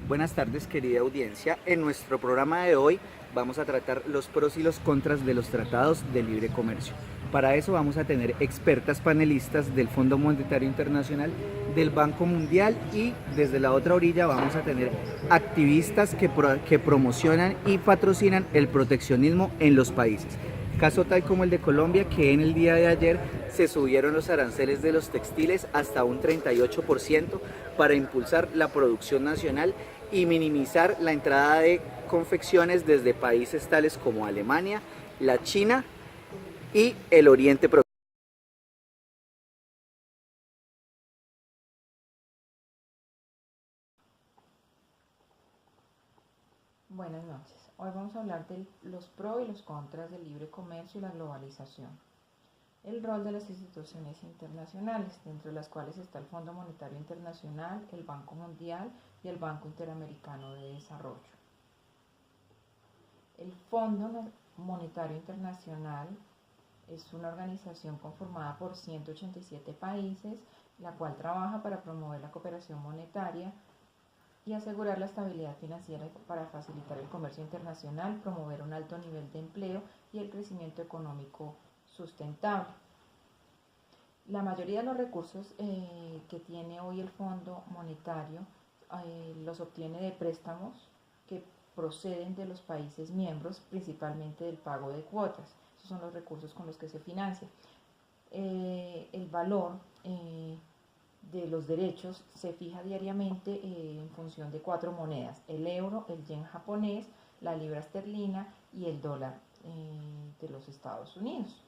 Buenas tardes, querida audiencia. En nuestro programa de hoy vamos a tratar los pros y los contras de los tratados de libre comercio. Para eso vamos a tener expertas panelistas del Fondo Monetario Internacional, del Banco Mundial, y desde la otra orilla vamos a tener activistas que promocionan y patrocinan el proteccionismo en los países. Caso tal como el de Colombia, que en el día de ayer se subieron los aranceles de los textiles hasta un 38% para impulsar la producción nacional y minimizar la entrada de confecciones desde países tales como Alemania, la China y el Oriente Próximo. Buenas noches. Hoy vamos a hablar de los pros y los contras del libre comercio y la globalización. El rol de las instituciones internacionales, dentro de las cuales está el Fondo Monetario Internacional, el Banco Mundial y el Banco Interamericano de Desarrollo. El Fondo Monetario Internacional es una organización conformada por 187 países, la cual trabaja para promover la cooperación monetaria y asegurar la estabilidad financiera para facilitar el comercio internacional, promover un alto nivel de empleo y el crecimiento económico sustentable. La mayoría de los recursos que tiene hoy el Fondo Monetario los obtiene de préstamos que proceden de los países miembros, principalmente del pago de cuotas. Esos son los recursos con los que se financia. El valor de los derechos se fija diariamente en función de 4 monedas: el euro, el yen japonés, la libra esterlina y el dólar de los Estados Unidos.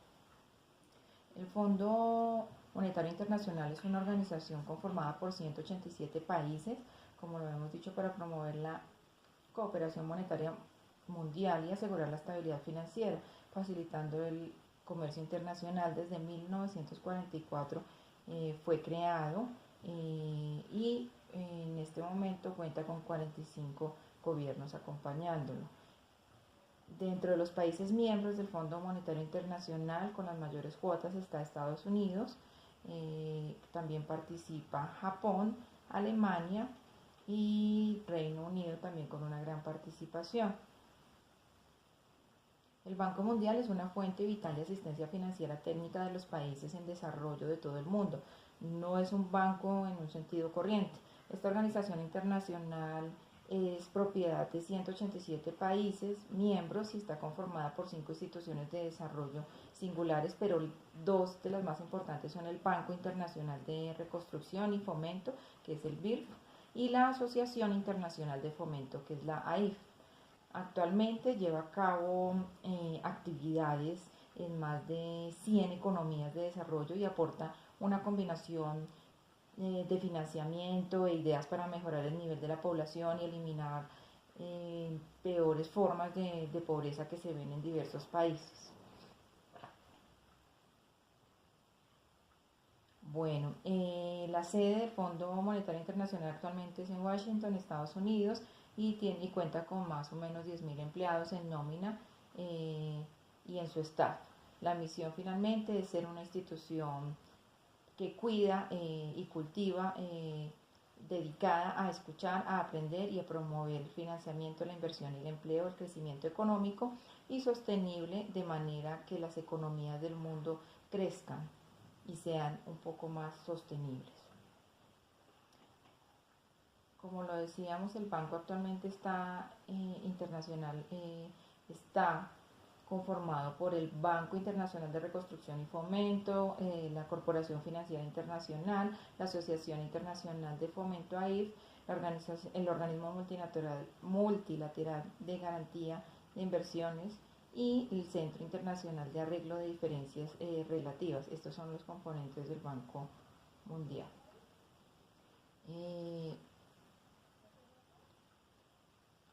El Fondo Monetario Internacional es una organización conformada por 187 países, como lo hemos dicho, para promover la cooperación monetaria mundial y asegurar la estabilidad financiera, facilitando el comercio internacional. Desde 1944 fue creado y en este momento cuenta con 45 gobiernos acompañándolo. Dentro de los países miembros del Fondo Monetario Internacional con las mayores cuotas está Estados Unidos, también participa Japón, Alemania y Reino Unido también con una gran participación. El Banco Mundial es una fuente vital de asistencia financiera técnica de los países en desarrollo de todo el mundo. No es un banco en un sentido corriente. Esta organización internacional es propiedad de 187 países miembros y está conformada por 5 instituciones de desarrollo singulares, pero 2 de las más importantes son el Banco Internacional de Reconstrucción y Fomento, que es el BIRF, y la Asociación Internacional de Fomento, que es la AIF. Actualmente lleva a cabo actividades en más de 100 economías de desarrollo y aporta una combinación de financiamiento e ideas para mejorar el nivel de la población y eliminar peores formas de pobreza que se ven en diversos países. Bueno, la sede del Fondo Monetario Internacional actualmente es en Washington, Estados Unidos, y cuenta con más o menos 10.000 empleados en nómina y en su staff. La misión finalmente es ser una institución que cuida y cultiva, dedicada a escuchar, a aprender y a promover el financiamiento, la inversión y el empleo, el crecimiento económico y sostenible, de manera que las economías del mundo crezcan y sean un poco más sostenibles. Como lo decíamos, el banco actualmente está internacional, está conformado por el Banco Internacional de Reconstrucción y Fomento, la Corporación Financiera Internacional, la Asociación Internacional de Fomento AIF, el Organismo Multilateral de Garantía de Inversiones y el Centro Internacional de Arreglo de Diferencias Relativas. Estos son los componentes del Banco Mundial.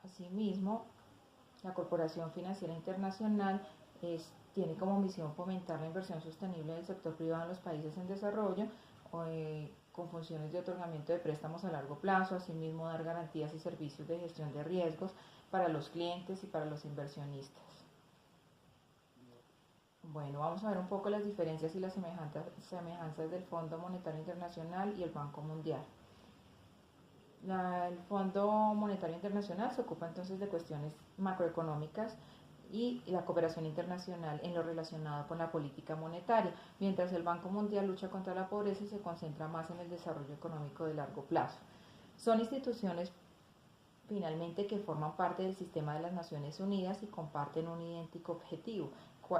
Asimismo, la Corporación Financiera Internacional tiene como misión fomentar la inversión sostenible del sector privado en los países en desarrollo, con funciones de otorgamiento de préstamos a largo plazo, asimismo dar garantías y servicios de gestión de riesgos para los clientes y para los inversionistas. Bueno, vamos a ver un poco las diferencias y las semejanzas del Fondo Monetario Internacional y el Banco Mundial. El Fondo Monetario Internacional se ocupa entonces de cuestiones macroeconómicas y la cooperación internacional en lo relacionado con la política monetaria, mientras el Banco Mundial lucha contra la pobreza y se concentra más en el desarrollo económico de largo plazo. Son instituciones finalmente que forman parte del sistema de las Naciones Unidas y comparten un idéntico objetivo,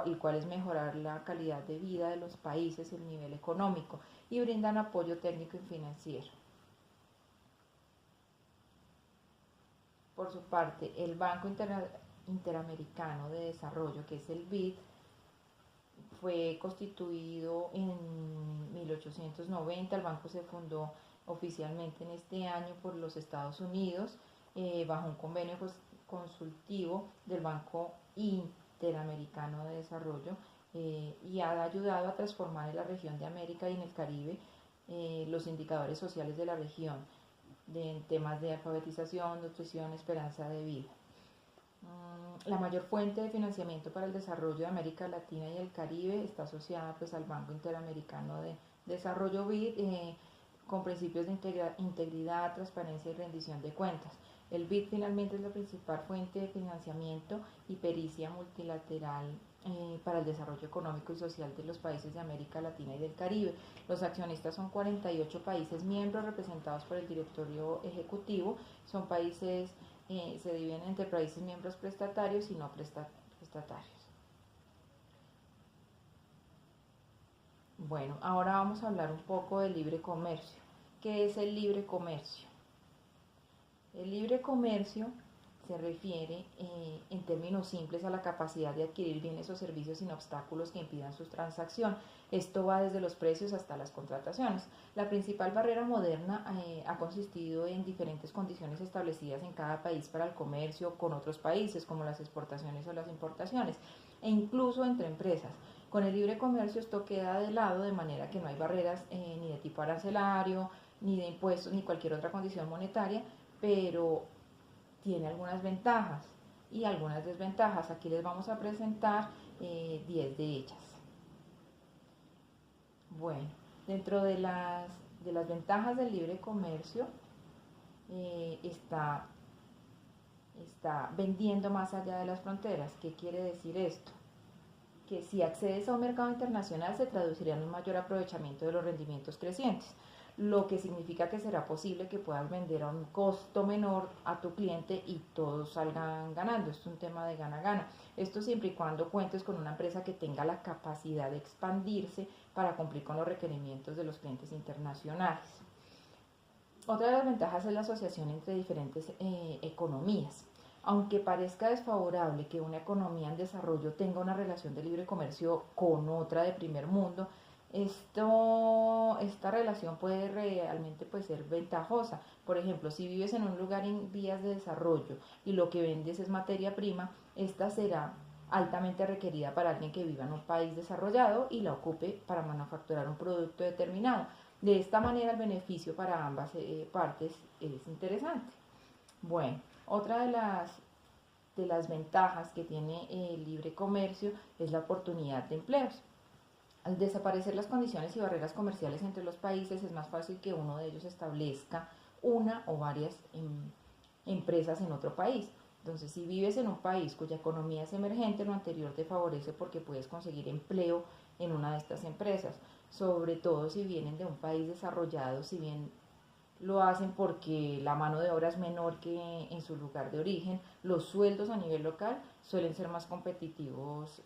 el cual es mejorar la calidad de vida de los países y el nivel económico, y brindan apoyo técnico y financiero. Por su parte, el Banco Interamericano de Desarrollo, que es el BID, fue constituido en 1890. El banco se fundó oficialmente en este año por los Estados Unidos bajo un convenio consultivo del Banco Interamericano de Desarrollo y ha ayudado a transformar en la región de América y en el Caribe los indicadores sociales de la región en temas de alfabetización, nutrición, esperanza de vida. La mayor fuente de financiamiento para el desarrollo de América Latina y el Caribe está asociada pues al Banco Interamericano de Desarrollo BID con principios de integridad, transparencia y rendición de cuentas. El BID finalmente es la principal fuente de financiamiento y pericia multilateral para el desarrollo económico y social de los países de América Latina y del Caribe. Los accionistas son 48 países miembros representados por el directorio ejecutivo. Son países, se dividen entre países miembros prestatarios y no prestatarios. Bueno, ahora vamos a hablar un poco del libre comercio. ¿Qué es el libre comercio? El libre comercio se refiere en términos simples a la capacidad de adquirir bienes o servicios sin obstáculos que impidan su transacción. Esto va desde los precios hasta las contrataciones. La principal barrera moderna ha consistido en diferentes condiciones establecidas en cada país para el comercio con otros países, como las exportaciones o las importaciones, e incluso entre empresas. Con el libre comercio esto queda de lado, de manera que no hay barreras ni de tipo arancelario, ni de impuestos, ni cualquier otra condición monetaria, pero tiene algunas ventajas y algunas desventajas. Aquí les vamos a presentar 10 de ellas. Bueno, dentro de las ventajas del libre comercio está vendiendo más allá de las fronteras. ¿Qué quiere decir esto? Que si accedes a un mercado internacional se traduciría en un mayor aprovechamiento de los rendimientos crecientes, lo que significa que será posible que puedas vender a un costo menor a tu cliente y todos salgan ganando. Esto es un tema de gana-gana. Esto siempre y cuando cuentes con una empresa que tenga la capacidad de expandirse para cumplir con los requerimientos de los clientes internacionales. Otra de las ventajas es la asociación entre diferentes economías. Aunque parezca desfavorable que una economía en desarrollo tenga una relación de libre comercio con otra de primer mundo, esta relación puede realmente ser ventajosa. Por ejemplo, si vives en un lugar en vías de desarrollo y lo que vendes es materia prima, esta será altamente requerida para alguien que viva en un país desarrollado y la ocupe para manufacturar un producto determinado. De esta manera el beneficio para ambas partes es interesante. Bueno, otra de las ventajas que tiene el libre comercio es la oportunidad de empleos. Al desaparecer las condiciones y barreras comerciales entre los países, es más fácil que uno de ellos establezca una o varias empresas en otro país. Entonces, si vives en un país cuya economía es emergente, lo anterior te favorece porque puedes conseguir empleo en una de estas empresas, sobre todo si vienen de un país desarrollado. Si bien lo hacen porque la mano de obra es menor que en su lugar de origen, los sueldos a nivel local suelen ser más competitivos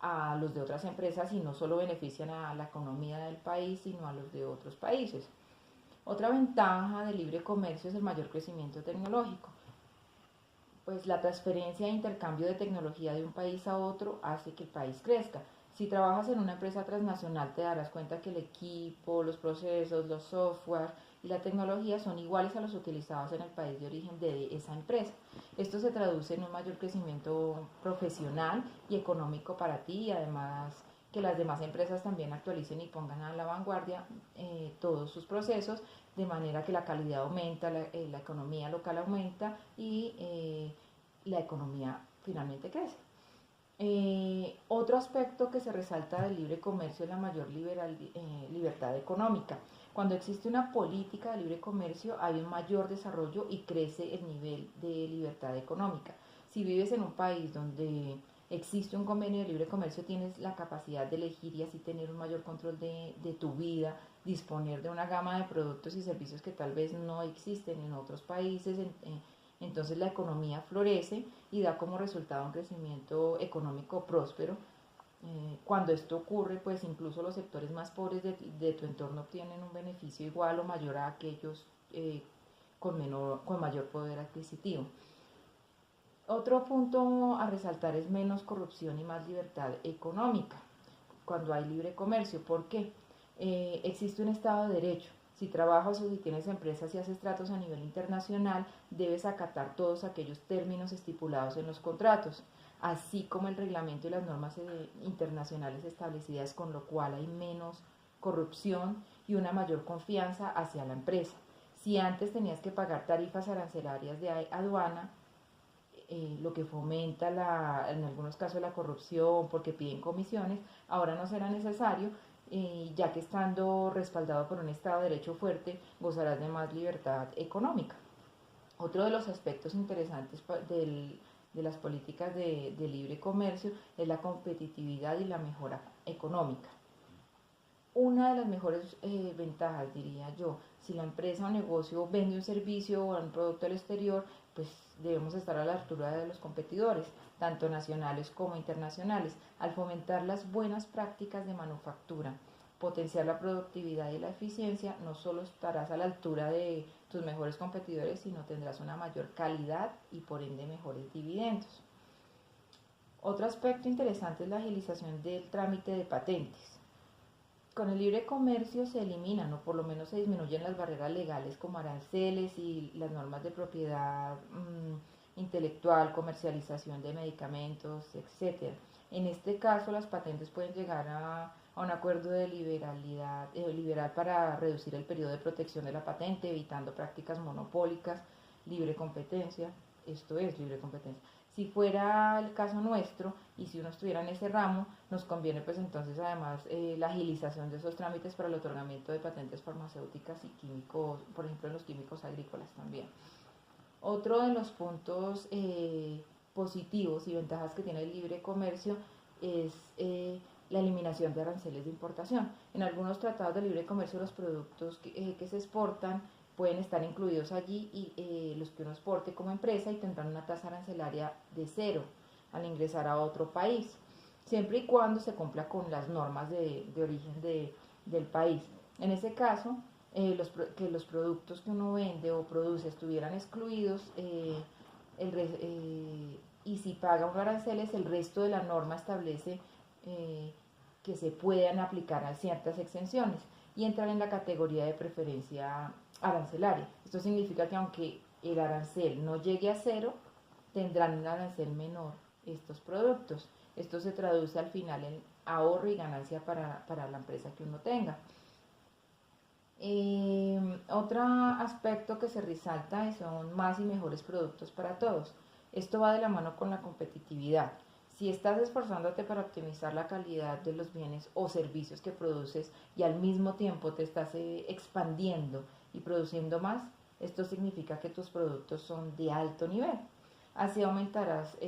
a los de otras empresas y no solo benefician a la economía del país, sino a los de otros países. Otra ventaja del libre comercio es el mayor crecimiento tecnológico. Pues la transferencia e intercambio de tecnología de un país a otro hace que el país crezca. Si trabajas en una empresa transnacional te darás cuenta que el equipo, los procesos, los software y la tecnología son iguales a los utilizados en el país de origen de esa empresa. Esto se traduce en un mayor crecimiento profesional y económico para ti, y además que las demás empresas también actualicen y pongan a la vanguardia todos sus procesos, de manera que la calidad aumenta, la economía local aumenta y la economía finalmente crece. Otro aspecto que se resalta del libre comercio es la mayor libertad económica. Cuando existe una política de libre comercio hay un mayor desarrollo y crece el nivel de libertad económica. Si vives en un país donde existe un convenio de libre comercio, tienes la capacidad de elegir y así tener un mayor control de tu vida, disponer de una gama de productos y servicios que tal vez no existen en otros países. Entonces la economía florece y da como resultado un crecimiento económico próspero. Cuando esto ocurre, pues incluso los sectores más pobres de tu entorno obtienen un beneficio igual o mayor a aquellos con mayor poder adquisitivo. Otro punto a resaltar es menos corrupción y más libertad económica cuando hay libre comercio. ¿Por qué? Existe un Estado de Derecho. Si trabajas o si tienes empresas y haces tratos a nivel internacional, debes acatar todos aquellos términos estipulados en los contratos, así como el reglamento y las normas internacionales establecidas, con lo cual hay menos corrupción y una mayor confianza hacia la empresa. Si antes tenías que pagar tarifas arancelarias de aduana, lo que fomenta en algunos casos la corrupción porque piden comisiones, ahora no será necesario, ya que estando respaldado por un Estado de Derecho fuerte, gozarás de más libertad económica. Otro de los aspectos interesantes de las políticas de libre comercio es la competitividad y la mejora económica. Una de las mejores ventajas, diría yo, si la empresa o negocio vende un servicio o un producto al exterior, pues debemos estar a la altura de los competidores, tanto nacionales como internacionales, al fomentar las buenas prácticas de manufactura, potenciar la productividad y la eficiencia. No solo estarás a la altura de tus mejores competidores, sino tendrás una mayor calidad y por ende mejores dividendos. Otro aspecto interesante es la agilización del trámite de patentes. Con el libre comercio se eliminan o por lo menos se disminuyen las barreras legales como aranceles y las normas de propiedad intelectual, comercialización de medicamentos, etc. En este caso, las patentes pueden llegar a un acuerdo de liberal para reducir el periodo de protección de la patente, evitando prácticas monopólicas, libre competencia. Esto es libre competencia. Si fuera el caso nuestro y si uno estuviera en ese ramo, nos conviene pues entonces además la agilización de esos trámites para el otorgamiento de patentes farmacéuticas y químicos, por ejemplo en los químicos agrícolas también. Otro de los puntos positivos y ventajas que tiene el libre comercio es la eliminación de aranceles de importación. En algunos tratados de libre comercio los productos que se exportan pueden estar incluidos allí y los que uno exporte como empresa y tendrán una tasa arancelaria de 0 al ingresar a otro país, siempre y cuando se cumpla con las normas de origen del país. En ese caso, que los productos que uno vende o produce estuvieran excluidos y si paga un aranceles, el resto de la norma establece que se puedan aplicar a ciertas exenciones y entrar en la categoría de preferencia arancelaria. Esto significa que aunque el arancel no llegue a 0, tendrán un arancel menor estos productos. Esto se traduce al final en ahorro y ganancia para la empresa que uno tenga. Otro aspecto que se resalta son más y mejores productos para todos. Esto va de la mano con la competitividad. Si estás esforzándote para optimizar la calidad de los bienes o servicios que produces y al mismo tiempo te estás expandiendo y produciendo más, esto significa que tus productos son de alto nivel. Así aumentarás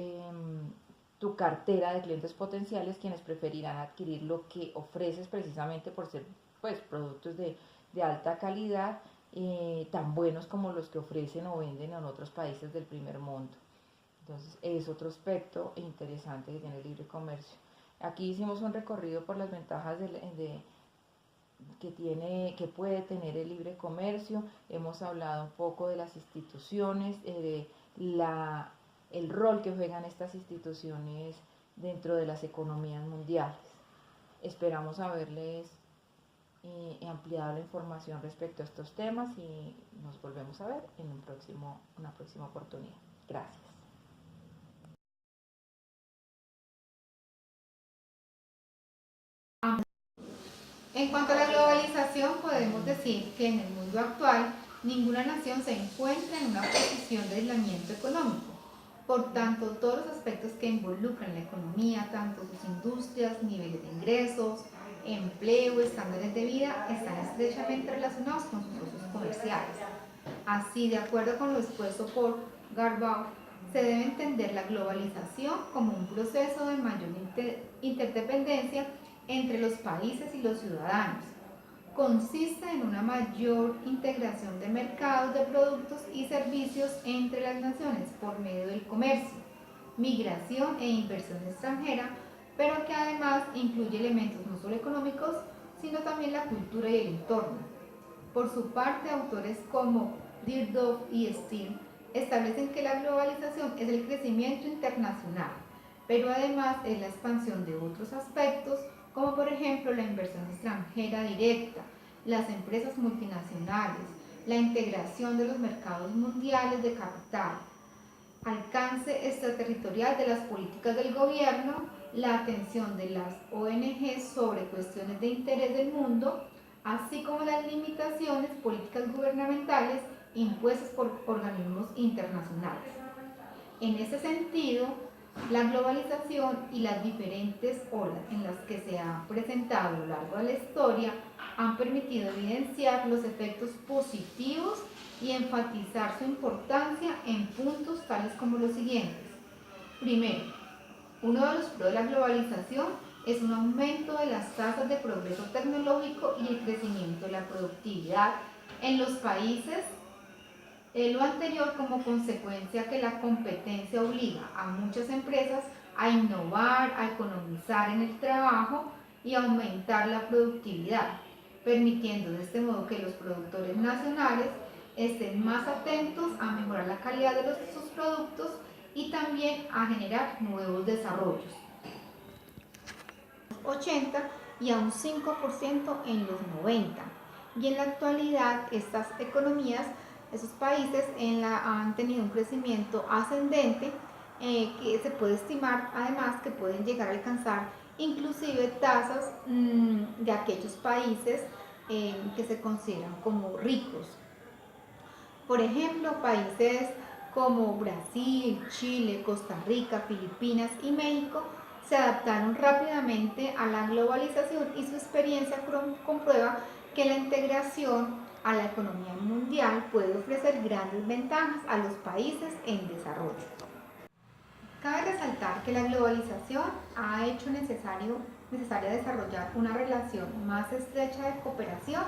tu cartera de clientes potenciales, quienes preferirán adquirir lo que ofreces precisamente por ser pues, productos de alta calidad, tan buenos como los que ofrecen o venden en otros países del primer mundo. Entonces es otro aspecto interesante que tiene el libre comercio. Aquí hicimos un recorrido por las ventajas que puede tener el libre comercio. Hemos hablado un poco de las instituciones, el rol que juegan estas instituciones dentro de las economías mundiales. Esperamos haberles ampliado la información respecto a estos temas y nos volvemos a ver en una próxima oportunidad. Gracias. En cuanto a la globalización, podemos decir que en el mundo actual ninguna nación se encuentra en una posición de aislamiento económico. Por tanto, todos los aspectos que involucran la economía, tanto sus industrias, niveles de ingresos, empleo, estándares de vida, están estrechamente relacionados con sus socios comerciales. Así, de acuerdo con lo expuesto por Garbaugh, se debe entender la globalización como un proceso de mayor interdependencia entre los países y los ciudadanos. Consiste en una mayor integración de mercados de productos y servicios entre las naciones por medio del comercio, migración e inversión extranjera, pero que además incluye elementos no solo económicos, sino también la cultura y el entorno. Por su parte, autores como Dierdorf y Steele establecen que la globalización es el crecimiento internacional, pero además es la expansión de otros aspectos, como por ejemplo la inversión extranjera directa, las empresas multinacionales, la integración de los mercados mundiales de capital, alcance extraterritorial de las políticas del gobierno, la atención de las ONG sobre cuestiones de interés del mundo, así como las limitaciones políticas gubernamentales impuestas por organismos internacionales. En ese sentido, la globalización y las diferentes olas en las que se ha presentado a lo largo de la historia han permitido evidenciar los efectos positivos y enfatizar su importancia en puntos tales como los siguientes. Primero, uno de los pros de la globalización es un aumento de las tasas de progreso tecnológico y el crecimiento de la productividad en los países. Lo anterior como consecuencia que la competencia obliga a muchas empresas a innovar, a economizar en el trabajo y aumentar la productividad, permitiendo de este modo que los productores nacionales estén más atentos a mejorar la calidad de sus productos y también a generar nuevos desarrollos. 80 y a un 5% en los 90. Y en la actualidad estas economías, esos países han tenido un crecimiento ascendente que se puede estimar además que pueden llegar a alcanzar inclusive tasas de aquellos países que se consideran como ricos. Por ejemplo, países como Brasil, Chile, Costa Rica, Filipinas y México se adaptaron rápidamente a la globalización y su experiencia comprueba que la integración a la economía mundial puede ofrecer grandes ventajas a los países en desarrollo. Cabe resaltar que la globalización ha hecho necesaria desarrollar una relación más estrecha de cooperación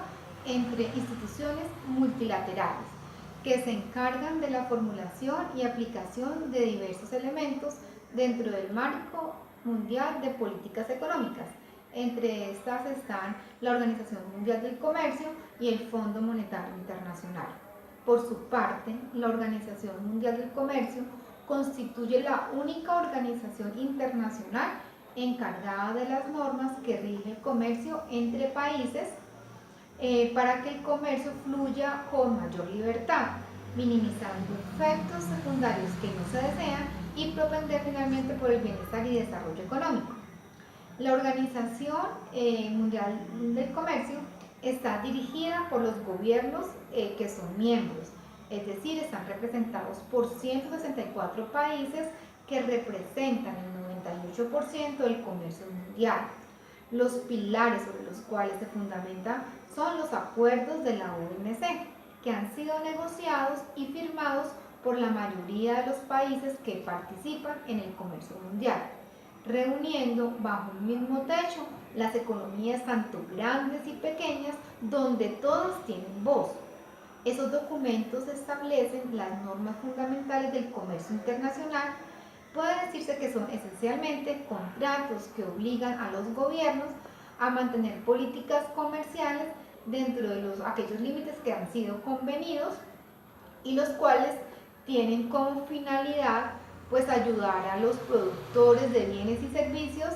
entre instituciones multilaterales que se encargan de la formulación y aplicación de diversos elementos dentro del marco mundial de políticas económicas. Entre estas están la Organización Mundial del Comercio y el Fondo Monetario Internacional. Por su parte, la Organización Mundial del Comercio constituye la única organización internacional encargada de las normas que rige el comercio entre países para que el comercio fluya con mayor libertad, minimizando efectos secundarios que no se desean y propender finalmente por el bienestar y desarrollo económico. La Organización Mundial del Comercio está dirigida por los gobiernos que son miembros, es decir, están representados por 164 países que representan el 98% del comercio mundial. Los pilares sobre los cuales se fundamenta son los acuerdos de la OMC, que han sido negociados y firmados por la mayoría de los países que participan en el comercio mundial, reuniendo bajo un mismo techo las economías tanto grandes y pequeñas, donde todas tienen voz. Esos documentos establecen las normas fundamentales del comercio internacional. Puede decirse que son esencialmente contratos que obligan a los gobiernos a mantener políticas comerciales dentro de aquellos límites que han sido convenidos y los cuales tienen como finalidad pues ayudar a los productores de bienes y servicios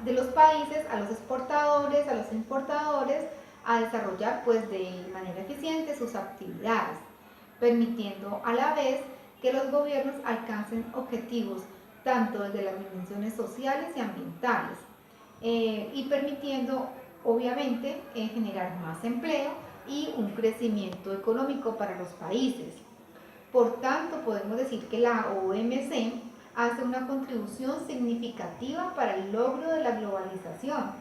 de los países, a los exportadores, a los importadores, a desarrollar pues de manera eficiente sus actividades, permitiendo a la vez que los gobiernos alcancen objetivos tanto desde las dimensiones sociales y ambientales y permitiendo obviamente generar más empleo y un crecimiento económico para los países. Por tanto, podemos decir que la OMC hace una contribución significativa para el logro de la globalización,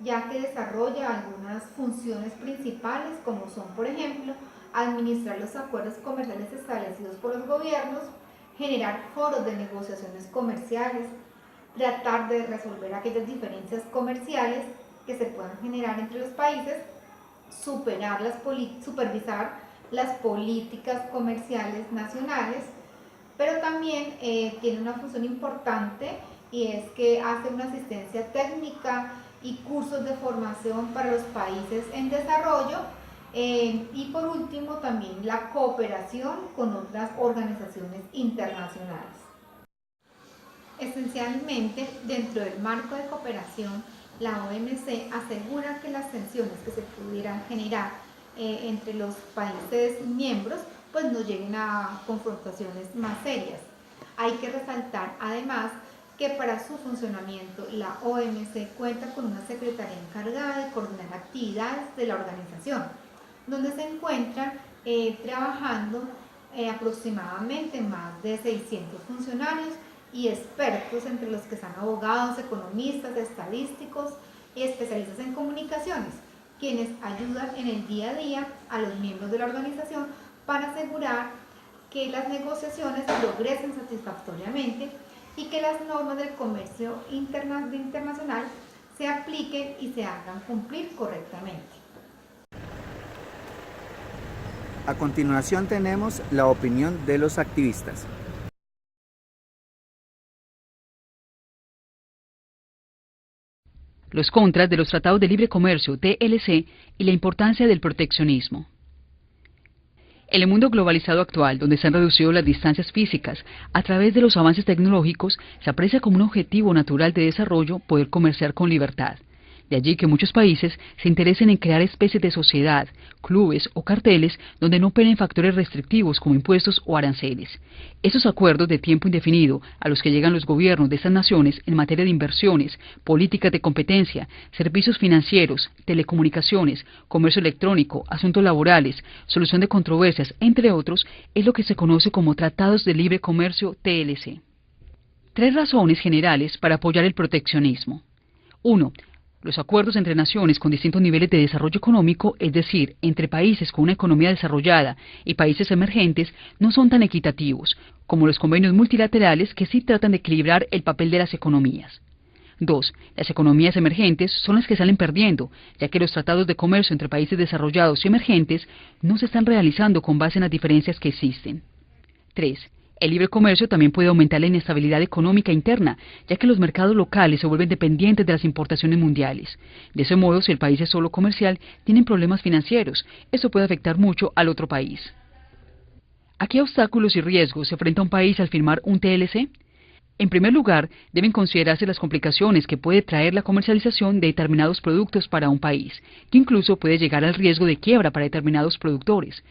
ya que desarrolla algunas funciones principales como son, por ejemplo, administrar los acuerdos comerciales establecidos por los gobiernos, generar foros de negociaciones comerciales, tratar de resolver aquellas diferencias comerciales que se puedan generar entre los países, supervisar las políticas comerciales nacionales, pero también tiene una función importante y es que hace una asistencia técnica y cursos de formación para los países en desarrollo y por último también la cooperación con otras organizaciones internacionales. Esencialmente, dentro del marco de cooperación, la OMC asegura que las tensiones que se pudieran generar entre los países miembros pues no lleguen a confrontaciones más serias. Hay que resaltar además que para su funcionamiento la OMC cuenta con una secretaría encargada de coordinar actividades de la organización, donde se encuentran trabajando aproximadamente más de 600 funcionarios y expertos, entre los que están abogados, economistas, estadísticos y especialistas en comunicaciones, quienes ayudan en el día a día a los miembros de la organización para asegurar que las negociaciones progresen satisfactoriamente y que las normas del comercio internacional se apliquen y se hagan cumplir correctamente. A continuación tenemos la opinión de los activistas. Los contras de los tratados de libre comercio TLC y la importancia del proteccionismo. En el mundo globalizado actual, donde se han reducido las distancias físicas a través de los avances tecnológicos, se aprecia como un objetivo natural de desarrollo poder comerciar con libertad. De allí que muchos países se interesen en crear especies de sociedad, clubes o carteles donde no operen factores restrictivos como impuestos o aranceles. Esos acuerdos de tiempo indefinido a los que llegan los gobiernos de estas naciones en materia de inversiones, políticas de competencia, servicios financieros, telecomunicaciones, comercio electrónico, asuntos laborales, solución de controversias, entre otros, es lo que se conoce como Tratados de Libre Comercio TLC. 3 razones generales para apoyar el proteccionismo. 1. Los acuerdos entre naciones con distintos niveles de desarrollo económico, es decir, entre países con una economía desarrollada y países emergentes, no son tan equitativos como los convenios multilaterales que sí tratan de equilibrar el papel de las economías. 2. Las economías emergentes son las que salen perdiendo, ya que los tratados de comercio entre países desarrollados y emergentes no se están realizando con base en las diferencias que existen. 3. El libre comercio también puede aumentar la inestabilidad económica interna, ya que los mercados locales se vuelven dependientes de las importaciones mundiales. De ese modo, si el país es solo comercial, tienen problemas financieros. Eso puede afectar mucho al otro país. ¿A qué obstáculos y riesgos se enfrenta un país al firmar un TLC? En primer lugar, deben considerarse las complicaciones que puede traer la comercialización de determinados productos para un país, que incluso puede llegar al riesgo de quiebra para determinados productores.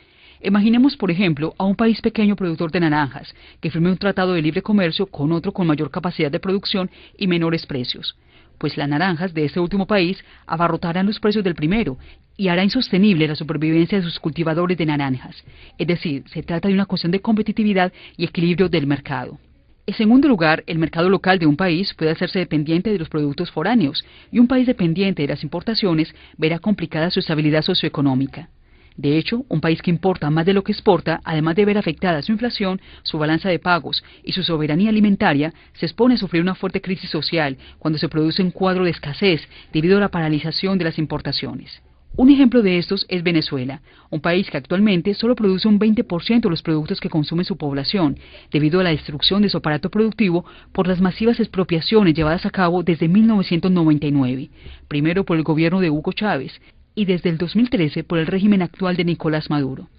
Imaginemos, por ejemplo, a un país pequeño productor de naranjas, que firme un tratado de libre comercio con otro con mayor capacidad de producción y menores precios. Pues las naranjas de este último país abarrotarán los precios del primero y hará insostenible la supervivencia de sus cultivadores de naranjas. Es decir, se trata de una cuestión de competitividad y equilibrio del mercado. En segundo lugar, el mercado local de un país puede hacerse dependiente de los productos foráneos, y un país dependiente de las importaciones verá complicada su estabilidad socioeconómica. De hecho, un país que importa más de lo que exporta, además de ver afectada su inflación, su balanza de pagos y su soberanía alimentaria, se expone a sufrir una fuerte crisis social cuando se produce un cuadro de escasez debido a la paralización de las importaciones. Un ejemplo de estos es Venezuela, un país que actualmente solo produce un 20% de los productos que consume su población, debido a la destrucción de su aparato productivo por las masivas expropiaciones llevadas a cabo desde 1999, primero por el gobierno de Hugo Chávez, y desde el 2013 por el régimen actual de Nicolás Maduro.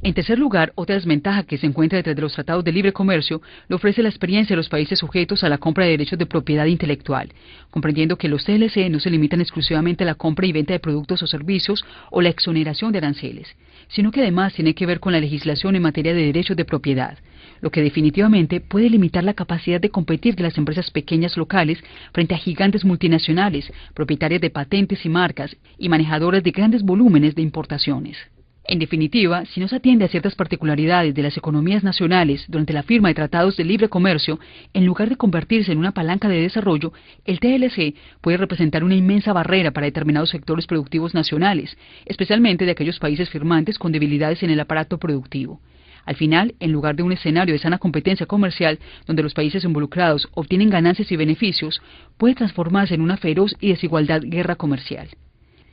En tercer lugar, otra desventaja que se encuentra detrás de los tratados de libre comercio lo ofrece la experiencia de los países sujetos a la compra de derechos de propiedad intelectual, comprendiendo que los TLC no se limitan exclusivamente a la compra y venta de productos o servicios o la exoneración de aranceles, sino que además tiene que ver con la legislación en materia de derechos de propiedad, lo que definitivamente puede limitar la capacidad de competir de las empresas pequeñas locales frente a gigantes multinacionales, propietarias de patentes y marcas y manejadoras de grandes volúmenes de importaciones. En definitiva, si no se atiende a ciertas particularidades de las economías nacionales durante la firma de tratados de libre comercio, en lugar de convertirse en una palanca de desarrollo, el TLC puede representar una inmensa barrera para determinados sectores productivos nacionales, especialmente de aquellos países firmantes con debilidades en el aparato productivo. Al final, en lugar de un escenario de sana competencia comercial, donde los países involucrados obtienen ganancias y beneficios, puede transformarse en una feroz y desigualdad guerra comercial.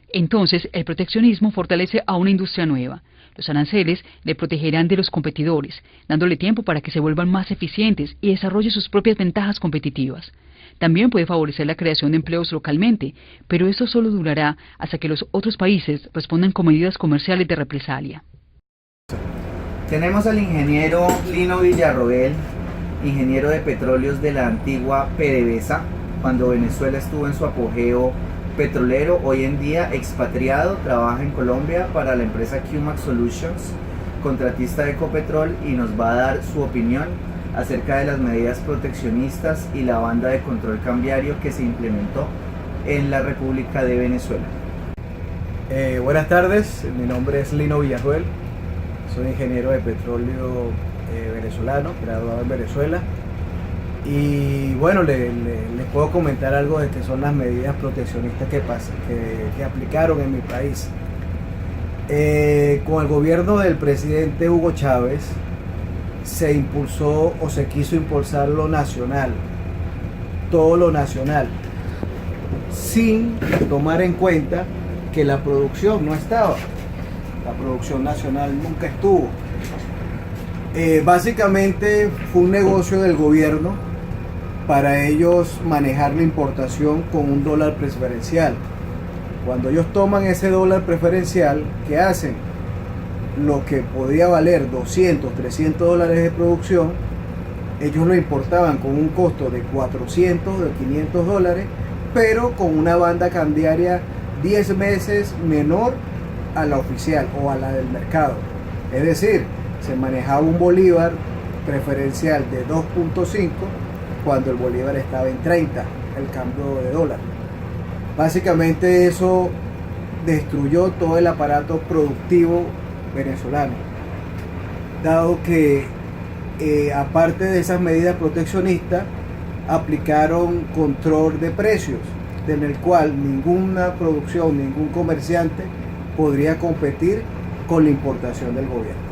Entonces, el proteccionismo fortalece a una industria nueva. Los aranceles le protegerán de los competidores, dándole tiempo para que se vuelvan más eficientes y desarrolle sus propias ventajas competitivas. También puede favorecer la creación de empleos localmente, pero esto solo durará hasta que los otros países respondan con medidas comerciales de represalia. Tenemos al ingeniero Lino Villarroel, ingeniero de petróleos de la antigua PDVSA, cuando Venezuela estuvo en su apogeo petrolero. Hoy en día expatriado, trabaja en Colombia para la empresa QMAX Solutions, contratista de Ecopetrol, y nos va a dar su opinión acerca de las medidas proteccionistas y la banda de control cambiario que se implementó en la República de Venezuela. Buenas tardes, mi nombre es Lino Villarroel, soy ingeniero de petróleo venezolano, graduado en Venezuela. Y bueno, les puedo comentar algo de qué son las medidas proteccionistas que aplicaron en mi país. Con el gobierno del presidente Hugo Chávez se impulsó o se quiso impulsar lo nacional, todo lo nacional, sin tomar en cuenta que la producción no estaba, la producción nacional nunca estuvo. Básicamente fue un negocio del gobierno para ellos manejar la importación con un dólar preferencial. Cuando ellos toman ese dólar preferencial, ¿qué hacen? Lo que podía valer 200, 300 dólares de producción, ellos lo importaban con un costo de 400, de 500 dólares, pero con una banda cambiaria 10 veces menor a la oficial o a la del mercado. Es decir, se manejaba un bolívar preferencial de 2.5 cuando el bolívar estaba en 30, el cambio de dólar. Básicamente eso destruyó todo el aparato productivo venezolano, dado que aparte de esas medidas proteccionistas, aplicaron control de precios, en el cual ninguna producción, ningún comerciante podría competir con la importación del gobierno.